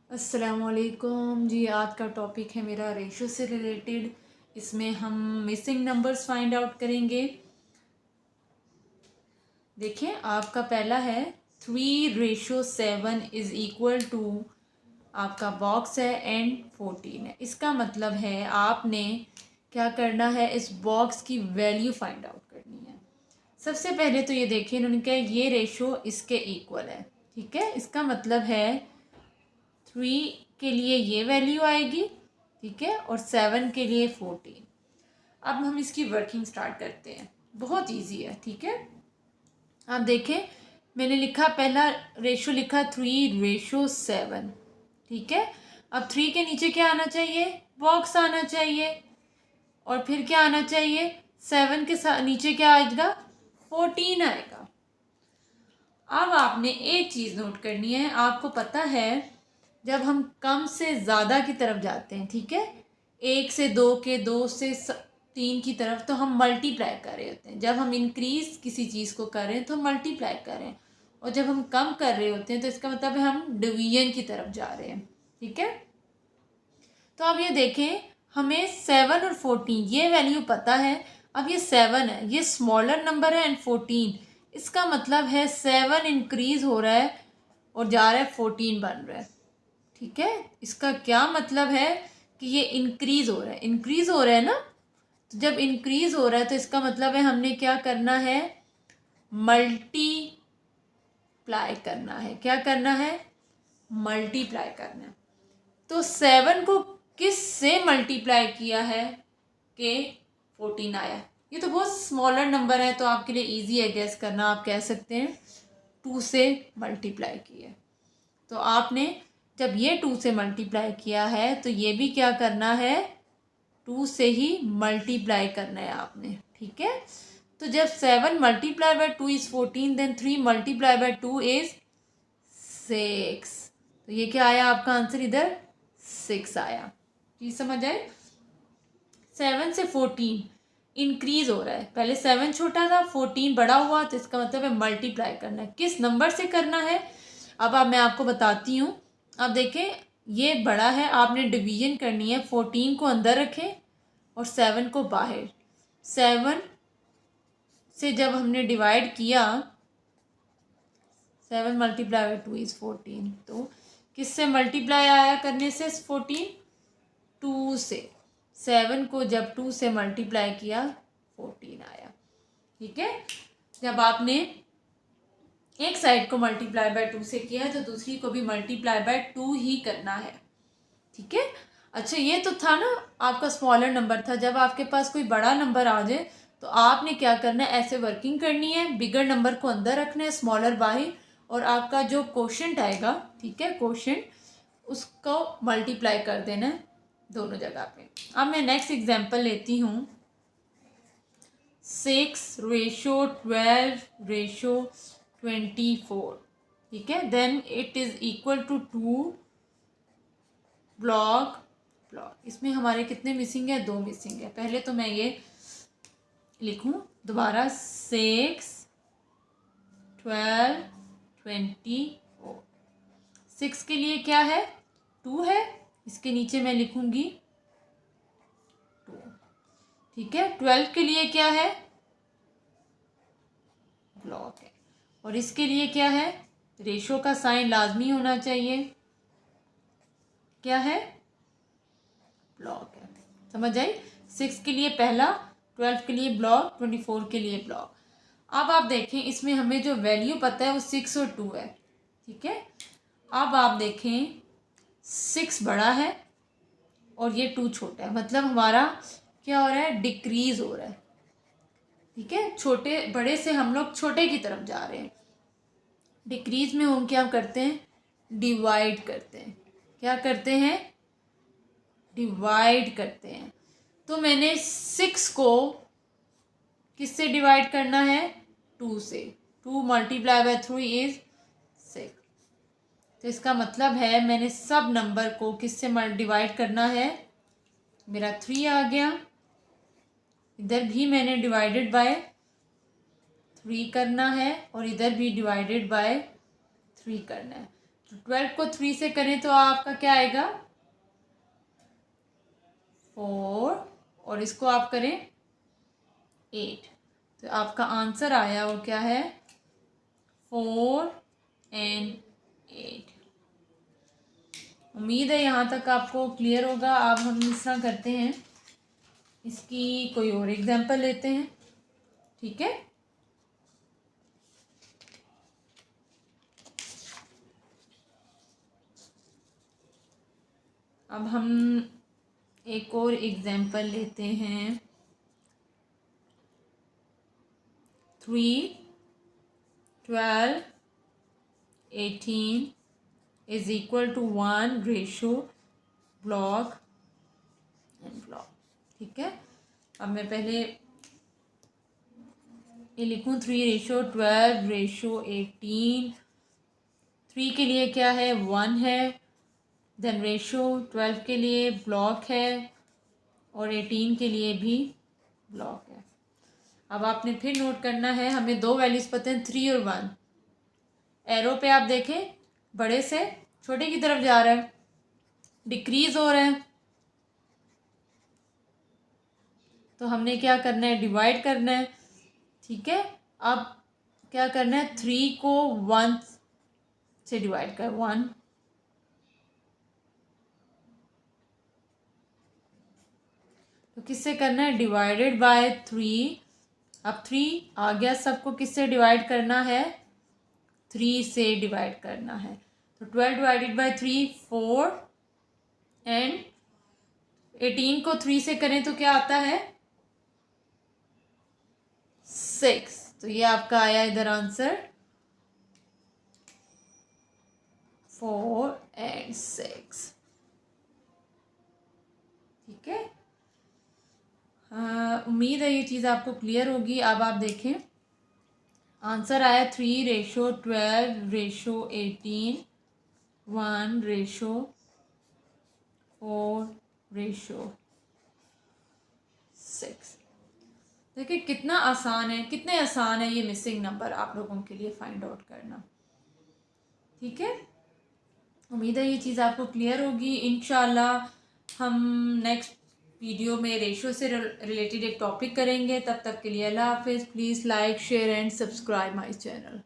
अस्सलामुअलैकुम जी। आज का टॉपिक है मेरा रेशो से रिलेटेड। इसमें हम मिसिंग नंबर्स फाइंड आउट करेंगे। देखिए, आपका पहला है 3:7 इज़ इक्वल टू, आपका बॉक्स है एंड 14 है। इसका मतलब है आपने क्या करना है, इस बॉक्स की वैल्यू फाइंड आउट करनी है। सबसे पहले तो ये देखिए, इन्होंने कहा ये रेशो इसके इक्वल है। ठीक है, इसका मतलब है 3 के लिए ये वैल्यू आएगी, ठीक है, और 7 के लिए 14। अब हम इसकी वर्किंग स्टार्ट करते हैं। बहुत इजी है, ठीक है। आप देखें, मैंने लिखा, पहला रेशो लिखा 3:7, ठीक है। अब 3 के नीचे क्या आना चाहिए, बॉक्स आना चाहिए, और फिर क्या आना चाहिए, 7 के नीचे क्या आएगा, 14 आएगा। अब आपने एक चीज़ नोट करनी है, आपको पता है जब हम कम से ज़्यादा की तरफ जाते हैं, ठीक है, 1 से 2 के, 2 से 3 की तरफ, तो हम मल्टीप्लाई कर रहे होते हैं। जब हम इंक्रीज किसी चीज़ को कर रहे हैं तो मल्टीप्लाई कर रहे हैं, और जब हम कम कर रहे होते हैं तो इसका मतलब है हम डिवीजन की तरफ जा रहे हैं, ठीक है। तो अब ये देखें, हमें 7 और 14 ये वैल्यू पता है। अब ये 7 है, ये स्मॉलर नंबर है, एंड 14, इसका मतलब है 7 इंक्रीज हो रहा है और जा रहा है 14 बन रहा है, ठीक है। इसका क्या मतलब है कि ये इंक्रीज हो रहा है, इंक्रीज हो रहा है ना। तो जब इंक्रीज हो रहा है तो इसका मतलब है हमने क्या करना है, मल्टीप्लाई करना है। क्या करना है, मल्टीप्लाई करना है। तो 7 को किस से मल्टीप्लाई किया है कि 14 आया। ये तो बहुत स्मॉलर नंबर है, तो आपके लिए इजी है गेस करना। आप कह सकते हैं 2 से मल्टीप्लाई किया। तो आपने जब ये 2 से मल्टीप्लाई किया है तो ये भी क्या करना है, 2 से ही मल्टीप्लाई करना है आपने, ठीक है। तो जब 7 multiply by 2 is 14, then 3 multiply by 2 is 6। तो ये क्या आया आपका आंसर, इधर 6 आया। चीज समझ आए। 7 से 14 इंक्रीज हो रहा है, पहले 7 छोटा था, 14 बड़ा हुआ, तो इसका मतलब है मल्टीप्लाई करना है। किस नंबर से करना है, अब मैं आपको बताती हूँ। अब देखें, ये बड़ा है, आपने डिवीजन करनी है। 14 को अंदर रखें और 7 को बाहर। 7 से जब हमने डिवाइड किया, 7 मल्टीप्लाई बाई 2 इज़ 14, तो किससे मल्टीप्लाई आया करने से 14, 2 से। 7 को जब 2 से मल्टीप्लाई किया 14 आया, ठीक है। जब आपने एक साइड को मल्टीप्लाई बाय 2 से किया है तो दूसरी को भी मल्टीप्लाई बाय 2 ही करना है, ठीक है। अच्छा, ये तो था ना आपका स्मॉलर नंबर था। जब आपके पास कोई बड़ा नंबर आ जाए तो आपने क्या करना है, ऐसे वर्किंग करनी है। बिगर नंबर को अंदर रखना है, स्मॉलर बाहर, और आपका जो क्वोशंट आएगा, ठीक है, क्वोशंट, उसको मल्टीप्लाई कर देना है दोनों जगह पे। अब मैं नेक्स्ट एग्जांपल लेती हूँ, 6:12:24, ठीक है। Then it is equal to 2 block. इसमें हमारे कितने मिसिंग है, 2 मिसिंग है। पहले तो मैं ये लिखूं दोबारा, 6:12:24। 6 के लिए क्या है, 2 है, इसके नीचे मैं लिखूंगी 2, ठीक है। 12 के लिए क्या है, ब्लॉक है, और इसके लिए क्या है, रेशो का साइन लाजमी होना चाहिए, क्या है, ब्लॉक है। समझ आई। 6 के लिए पहला, 12 के लिए ब्लॉक, 24 के लिए ब्लॉक। अब आप देखें, इसमें हमें जो वैल्यू पता है वो 6 और 2 है, ठीक है। अब आप देखें, 6 बड़ा है और ये 2 छोटा है, मतलब हमारा क्या हो रहा है, डिक्रीज हो रहा है, ठीक है। छोटे बड़े से हम लोग छोटे की तरफ जा रहे हैं। डिक्रीज में हम क्या करते हैं, डिवाइड करते हैं। क्या करते हैं, डिवाइड करते हैं। तो मैंने 6 को किससे डिवाइड करना है, 2 से। 2 मल्टीप्लाई बाय 3 इज 6। तो इसका मतलब है मैंने सब नंबर को किससे डिवाइड करना है, मेरा 3 आ गया। इधर भी मैंने डिवाइडेड बाय 3 करना है और इधर भी डिवाइडेड बाय 3 करना है। तो 12 को 3 से करें तो आपका क्या आएगा 4, और इसको आप करें 8, तो आपका आंसर आया वो क्या है 4 and 8। उम्मीद है यहाँ तक आपको क्लियर होगा। अब हम इस तरह करते हैं, इसकी कोई और एग्जांपल लेते हैं, ठीक है। अब हम एक और एग्जांपल लेते हैं, 3, 12, 18 is equal to 1 ratio block and block, ठीक है। अब मैं पहले ये लिखूँ 3 रेशो 12 रेशो 18, 3 के लिए क्या है 1 है, देन रेशो 12 के लिए ब्लॉक है और 18 के लिए भी ब्लॉक है। अब आपने फिर नोट करना है, हमें दो वैल्यूज़ पता हैं 3 और 1। एरो पे आप देखें बड़े से छोटे की तरफ जा रहा है, डिक्रीज हो रहा है, तो हमने क्या करना है डिवाइड करना है, ठीक है। अब क्या करना है 3 को 1 से डिवाइड कर 1, तो किससे करना है डिवाइडेड बाय 3। अब 3 आ गया, सबको किससे डिवाइड करना है 3 से डिवाइड करना है, तो 12 डिवाइडेड बाय 3 4 एंड 18 को 3 से करें तो क्या आता है 6। तो ये आपका आया इधर आंसर 4 and 6, ठीक है। उम्मीद है ये चीज़ आपको क्लियर होगी। अब आप देखें आंसर आया 3 रेशो 12 रेशो 18, 1 रेशो 4 रेशो 6। देखिए कितना आसान है, कितने आसान है ये मिसिंग नंबर आप लोगों के लिए फाइंड आउट करना, ठीक है। उम्मीद है ये चीज़ आपको क्लियर होगी। इंशाल्लाह हम नेक्स्ट वीडियो में रेशो से रिलेटेड एक टॉपिक करेंगे। तब तक के लिए अल्लाह हाफिज़। Please like share and subscribe my channel.